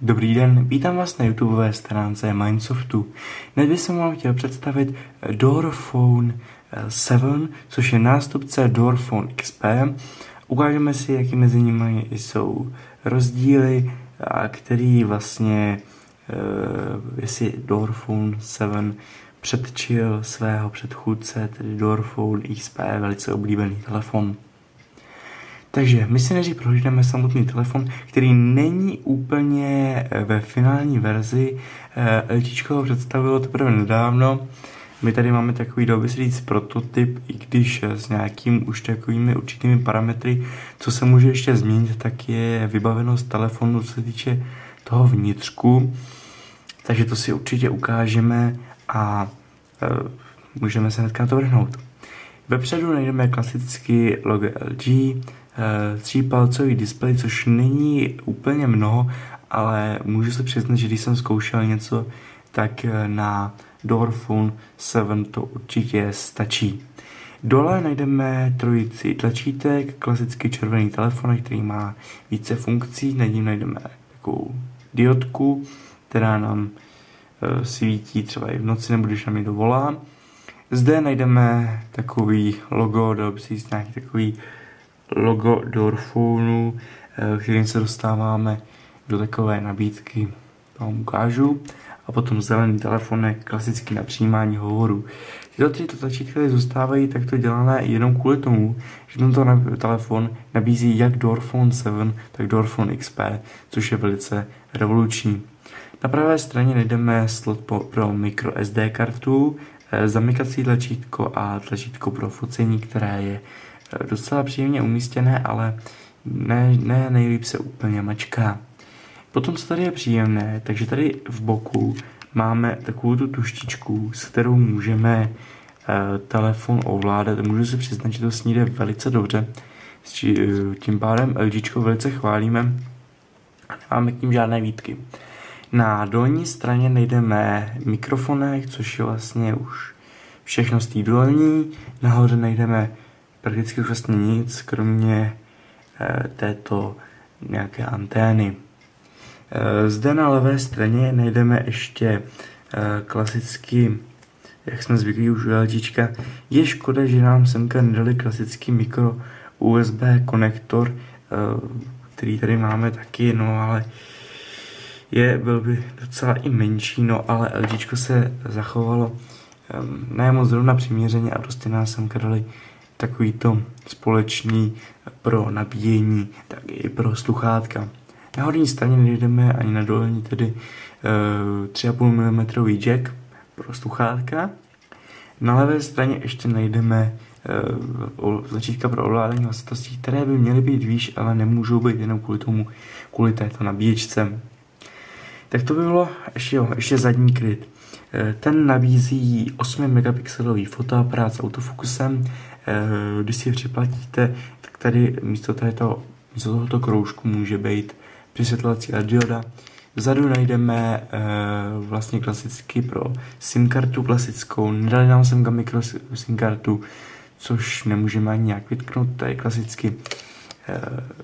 Dobrý den, vítám vás na YouTubeové stránce Mindsoftu. Dnes bych vám chtěl představit Doorphone 7, což je nástupce Doorphone XP. Ukážeme si, jaký mezi nimi jsou rozdíly a který vlastně, jestli Doorphone 7 předčil svého předchůdce, tedy Doorphone XP, velice oblíbený telefon. Takže my si nejdřív prohlídneme samotný telefon, který není úplně ve finální verzi. LG ho představilo teprve nedávno. My tady máme takový, dalo by se říct, prototyp, i když s nějakým už takovými určitými parametry. Co se může ještě změnit, tak je vybavenost telefonu, co se týče toho vnitřku. Takže to si určitě ukážeme a můžeme se hnedka na to vrhnout. Vepředu najdeme klasicky logo LG, 3palcový displej, což není úplně mnoho, ale můžu se přiznat, že když jsem zkoušel něco, tak na Doorphone 7 to určitě stačí. Dole najdeme trojici tlačítek, klasický červený telefon, který má více funkcí, nad ním najdeme takovou diodku, která nám svítí třeba i v noci, nebo když nám někdo volá. Zde najdeme takový logo, dalo by se říct nějaký takový logo Doorphoneu, kterým se dostáváme do takové nabídky, to vám ukážu. A potom zelený telefon je klasicky na přijímání hovorů. Tyto tři tlačítka zůstávají takto dělané jenom kvůli tomu, že tento telefon nabízí jak Doorphone 7, tak Doorphone XP, což je velice revoluční. Na pravé straně najdeme slot pro microSD kartu, zamykací tlačítko a tlačítko pro focení, které je docela příjemně umístěné, ale ne nejlíp se úplně mačká. Potom, co tady je příjemné, takže tady v boku máme takovou tu tuštičku, s kterou můžeme telefon ovládat. Můžu si přiznat, že to s ní jde velice dobře. Tím pádem LGčko velice chválíme a nemáme k ním žádné výtky. Na dolní straně najdeme mikrofonek, což je vlastně už všechno z té dolní. Nahoře najdeme prakticky už vlastně nic, kromě této nějaké antény. Zde na levé straně najdeme ještě klasicky, jak jsme zvyklí už u LGčka. Je škoda, že nám semka nedali klasický mikro USB konektor, který tady máme taky, no ale byl by docela i menší, no ale LGčko se zachovalo ne moc zrovna přiměřeně a prostě nás semka dali takovýto společný pro nabíjení, tak i pro sluchátka. Na horní straně nejdeme ani na dolní, tedy 3,5 mm jack pro sluchátka. Na levé straně ještě najdeme tlačítka pro ovládání hlasitostí, které by měly být výš, ale nemůžou být jenom kvůli této nabíječce. Tak to by bylo ještě zadní kryt. Ten nabízí 8 megapixelový fotoaparát s autofokusem. Když si je připlatíte, tak tady místo tohoto kroužku může být přisvětlovací dioda. Vzadu najdeme vlastně klasicky pro SIM kartu klasickou. Nedali nám semka micro SIM kartu, což nemůžeme ani nějak vytknout. To je klasicky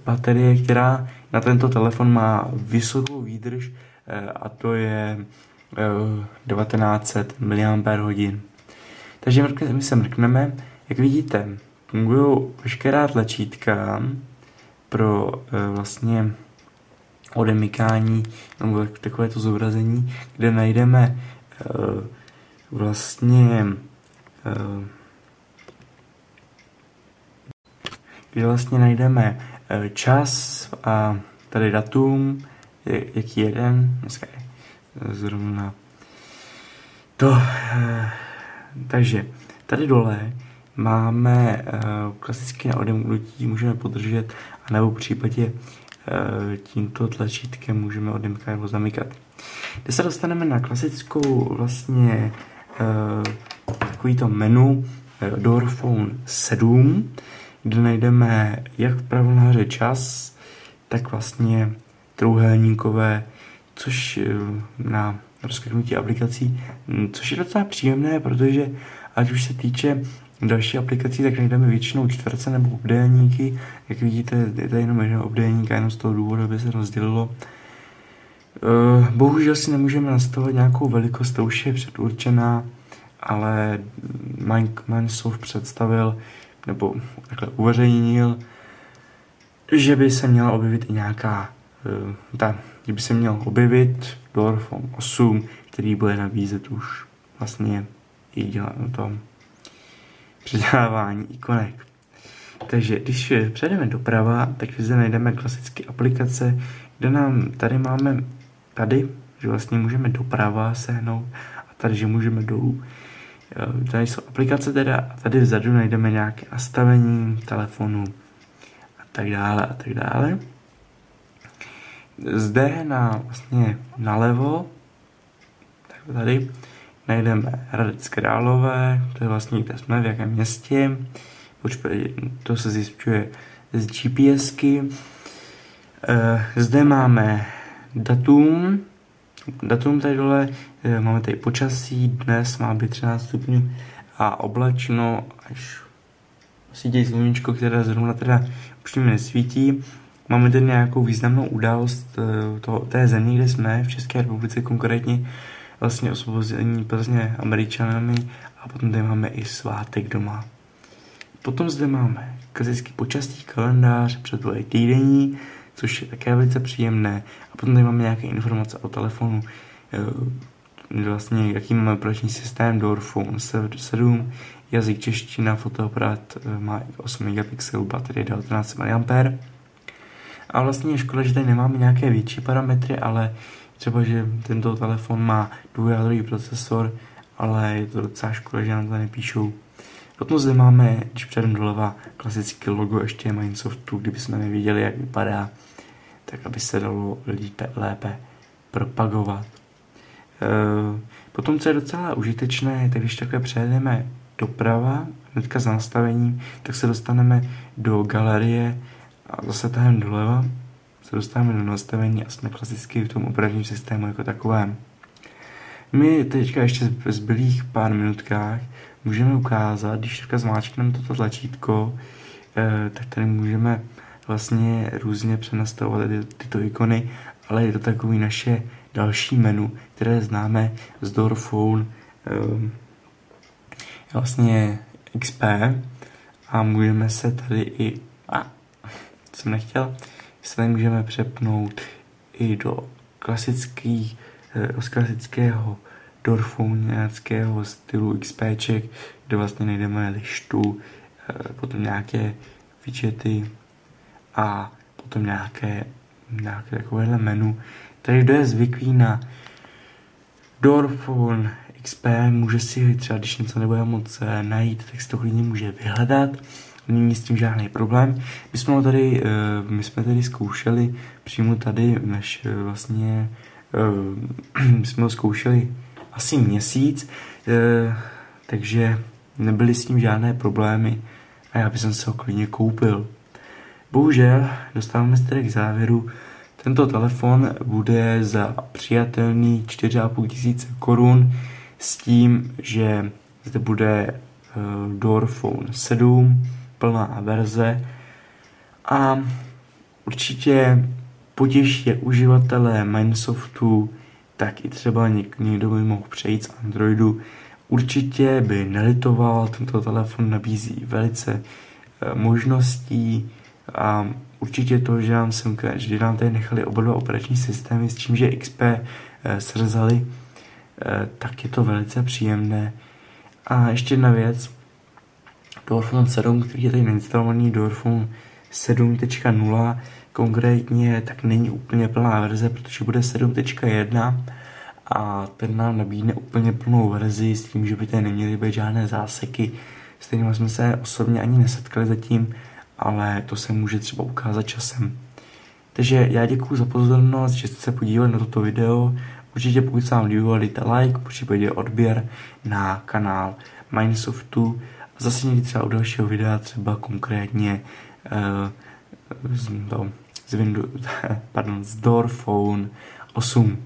baterie, která na tento telefon má vysokou výdrž a to je 1900 mAh. Takže my se mrkneme. Jak vidíte, fungují veškerá tlačítka pro vlastně odemykání, nebo takovéto zobrazení, kde najdeme čas a tady datum, jaký je den, dneska je zrovna to. Takže tady dole máme klasicky na odemknutí, můžeme podržet, anebo v případě tímto tlačítkem můžeme odemkat nebo zamykat. Když se dostaneme na klasickou vlastně takovýto menu Doorphone 7, kde najdeme jak vpravo nahoře čas, tak vlastně trojúhelníkové, což na rozkliknutí aplikací, což je docela příjemné, protože ať už se týče další aplikací, tak najdeme většinou čtverce nebo obdélníky. Jak vidíte, je to jenom jeden obdélník a jenom z toho důvodu, aby se rozdělilo. Bohužel si nemůžeme nastavit nějakou velikost, to už je předurčená, ale Microsoft představil, nebo takhle uveřejnil, že by se měla objevit i nějaká, že by se měl objevit Doorphone 8, který bude nabízet už vlastně i dělat na tom předávání ikonek. Takže když přejdeme doprava, tak zde najdeme klasické aplikace, kde tady máme, že vlastně můžeme doprava sehnout a tady, že můžeme dolů. Tady jsou aplikace teda a tady vzadu najdeme nějaké nastavení telefonu a tak dále a tak dále. Zde vlastně nalevo, tak tady najdeme Hradec Králové, to je vlastně, kde jsme, v jakém městě. To se zjišťuje z GPSky. Zde máme datum tady dole, máme tady počasí, dnes má být 13 stupňů a oblačno, až svítí sluníčko, které zrovna teda upřímně nesvítí. Máme tady nějakou významnou událost té země, kde jsme, v České republice konkrétně, vlastně osvobození Plzně Američanami a potom tady máme i svátek doma. Potom zde máme klasický počasí kalendář, předpověď týdenní, což je také velice příjemné. A potom tady máme nějaké informace o telefonu, vlastně jaký máme operační systém, Doorphone 7, jazyk čeština, fotoaparát má 8 megapixelů, baterie 19 mAh. A vlastně je škoda, že tady nemáme nějaké větší parametry, ale třeba, že tento telefon má dvoujádrový procesor, ale je to docela škoda, že nám to nepíšou. Potom zde máme, když přejdeme doleva, klasické logo ještě Microsoftu, kdybychom nevěděli, jak vypadá, tak aby se dalo lépe propagovat. Potom, co je docela užitečné, tak když takhle přejdeme doprava, hnedka za nastavením, tak se dostaneme do galerie a zase tahem doleva se dostáváme do nastavení a jsme klasicky v tom operačním systému jako takovém. My teďka ještě v zbylých pár minutkách můžeme ukázat, když teďka zmáčkneme toto tlačítko, tak tady můžeme vlastně různě přenastavovat tyto ikony, ale je to takový naše další menu, které známe z Doorphone vlastně XP a můžeme se tady se tady můžeme přepnout i do klasického Doorphoneáckého stylu XPček, kde vlastně najdeme lištu, potom nějaké widgety a potom nějaké takovéhle menu. Tady kdo je zvyklý na Doorphone XP, může si třeba, když něco nebude moc najít, tak si to klidně může vyhledat. Není s tím žádný problém. My jsme tady zkoušeli přímo tady, než vlastně my jsme ho zkoušeli asi měsíc, takže nebyly s tím žádné problémy a já bych se ho klidně koupil. Bohužel dostáváme se tedy k závěru. Tento telefon bude za přijatelný 4,5 tisíce korun s tím, že zde bude Doorphone 7, plná verze a určitě potěší jak uživatele Microsoftu, tak i třeba někdo by mohl přejít z Androidu. Určitě by nelitoval, tento telefon nabízí velice možností a určitě to, že nám tady nechali oba dva operační systémy s tím, že XP srzali, tak je to velice příjemné. A ještě jedna věc, Doorphone 7, který je tady nainstalovaný, Doorphone 7.0, konkrétně tak není úplně plná verze, protože bude 7.1 a ten nám nabídne úplně plnou verzi s tím, že by tady neměly být žádné záseky, s kterými jsme se osobně ani nesetkali zatím, ale to se může třeba ukázat časem. Takže já děkuji za pozornost, že jste se podívali na toto video. Určitě pokud se vám líbilo, dejte like, případě odběr na kanál Microsoftu a zase někdy třeba u dalšího videa, třeba konkrétně z Doorphone 8.